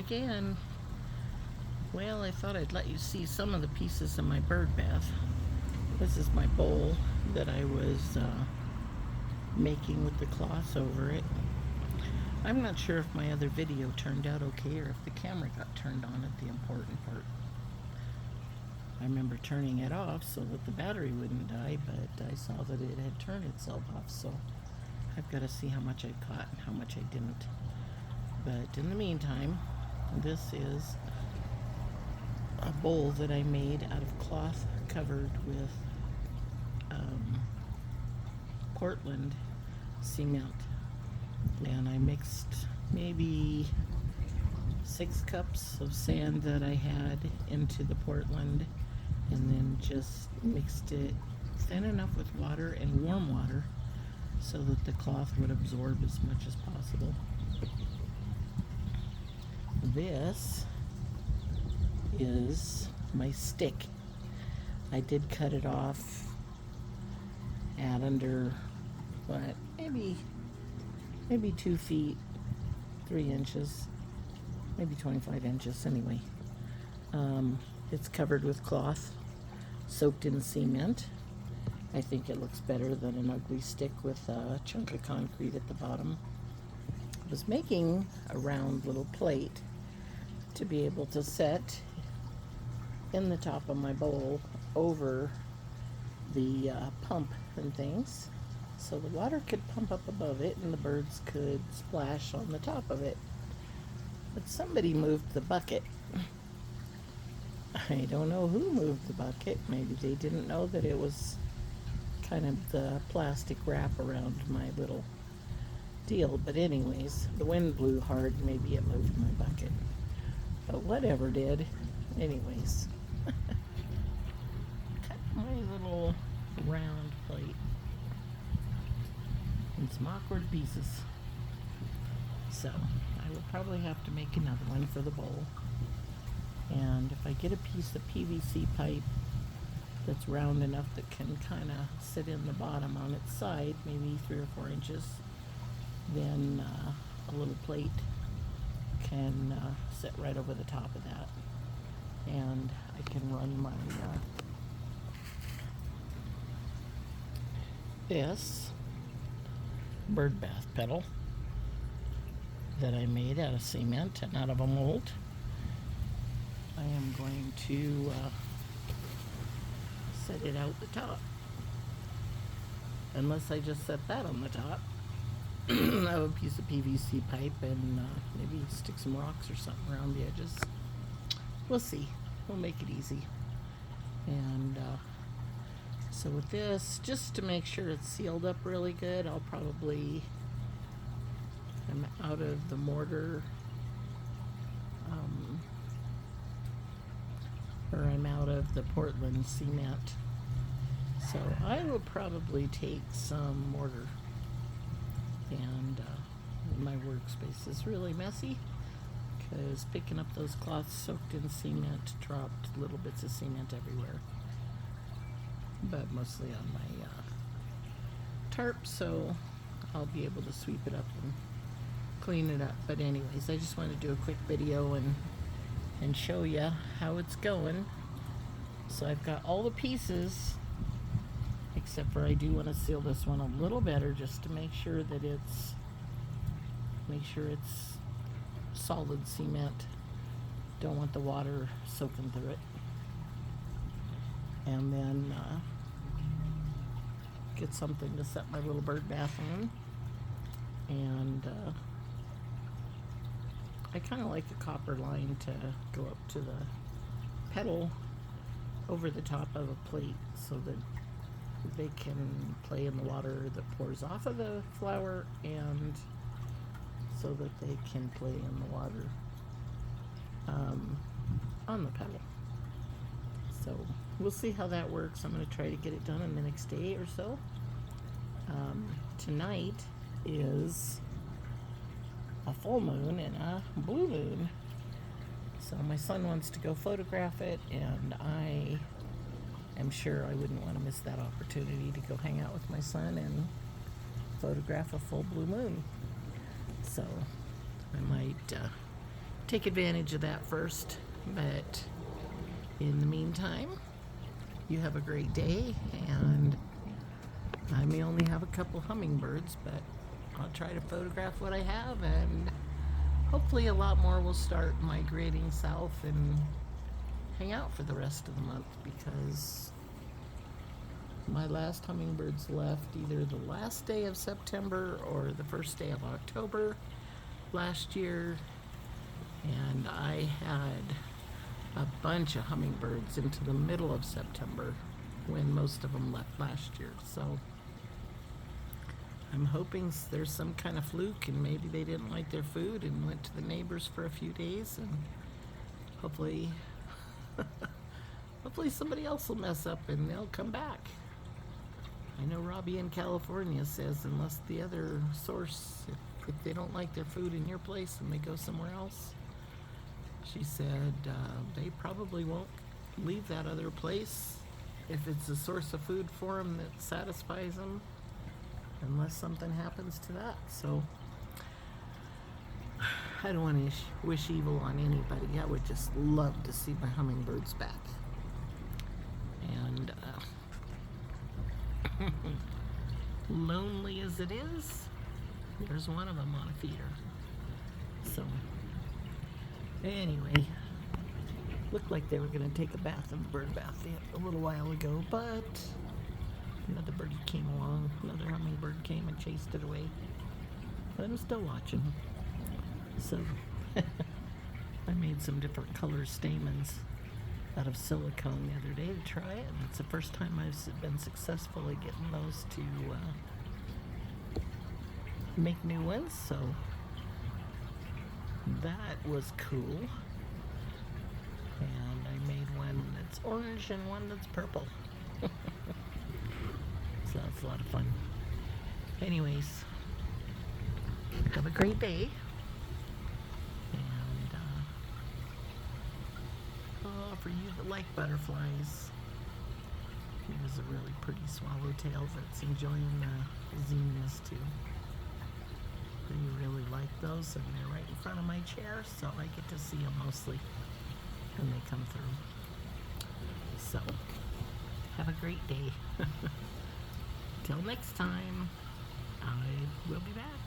again. Well, I thought I'd let you see some of the pieces of my bird bath. This is my bowl that I was making with the cloth over it. I'm not sure if my other video turned out okay or if the camera got turned on at the important part. I remember turning it off so that the battery wouldn't die, but I saw that it had turned itself off, so I've got to see how much I caught and how much I didn't. But in the meantime, this is a bowl that I made out of cloth covered with Portland cement, and I mixed maybe 6 cups of sand that I had into the Portland, and then just mixed it thin enough with water and warm water so that the cloth would absorb as much as possible. This is my stick. I did cut it off at under, what, maybe 2 feet, 3 inches, maybe 25 inches anyway. It's covered with cloth, soaked in cement. I think it looks better than an ugly stick with a chunk of concrete at the bottom. I was making a round little plate to be able to set in the top of my bowl over the pump and things, so the water could pump up above it and the birds could splash on the top of it. But somebody moved the bucket. I don't know who moved the bucket. Maybe they didn't know that it was kind of the plastic wrap around my little deal. But anyways, the wind blew hard, maybe it moved my bucket. But whatever did. Anyways. Cut my little round plate in some awkward pieces. So I will probably have to make another one for the bowl. And if I get a piece of PVC pipe that's round enough that can kind of sit in the bottom on its side, maybe 3 or 4 inches, then a little plate can sit right over the top of that. And I can run my this bird bath pedal that I made out of cement and out of a mold. I am going to set it out the top. Unless I just set that on the top. I have a piece of PVC pipe and maybe stick some rocks or something around the edges. We'll see. We'll make it easy. And so with this, just to make sure it's sealed up really good, I'll probably, I'm out of the mortar, or I'm out of the Portland cement. So I will probably take some mortar. And my workspace is really messy because picking up those cloths soaked in cement dropped little bits of cement everywhere. But mostly on my tarp, so I'll be able to sweep it up and clean it up. But anyways, I just wanted to do a quick video and show you how it's going. So I've got all the pieces, except for I do want to seal this one a little better just to make sure that it's solid cement. Don't want the water soaking through it. And then get something to set my little bird bath on. And I kind of like a copper line to go up to the pedal over the top of a plate so that they can play in the water that pours off of the flower, and so that they can play in the water on the pedal. So we'll see how that works. I'm going to try to get it done in the next day or so. Tonight is a full moon and a blue moon. So my son wants to go photograph it, and I am sure I wouldn't want to miss that opportunity to go hang out with my son and photograph a full blue moon. So I might take advantage of that first. But in the meantime, you have a great day, and I may only have a couple hummingbirds, but I'll try to photograph what I have, and hopefully a lot more will start migrating south and hang out for the rest of the month, because my last hummingbirds left either the last day of September or the first day of October last year, and I had a bunch of hummingbirds into the middle of September when most of them left last year. So I'm hoping there's some kind of fluke, and maybe they didn't like their food and went to the neighbors for a few days, and hopefully hopefully somebody else will mess up and they'll come back. I know Robbie in California says unless the other source, if they don't like their food in your place and they go somewhere else, she said they probably won't leave that other place if it's a source of food for them that satisfies them, unless something happens to that. So I don't want to wish evil on anybody. I would just love to see my hummingbirds back. And lonely as it is, there's one of them on a feeder. So anyway, looked like they were going to take a bath in the bird bath a little while ago, but another birdie came along. Another hummingbird came and chased it away. But I'm still watching. So I made some different color stamens out of silicone the other day to try it, and it's the first time I've been successful at getting those to make new ones, so that was cool. And I made one that's orange and one that's purple. So that's a lot of fun. Anyways, have a great day. For you that like butterflies, here's a really pretty swallowtail that's enjoying the zinnias too. They really like those, and they're right in front of my chair, so I get to see them mostly when they come through. So, have a great day. Till next time, I will be back.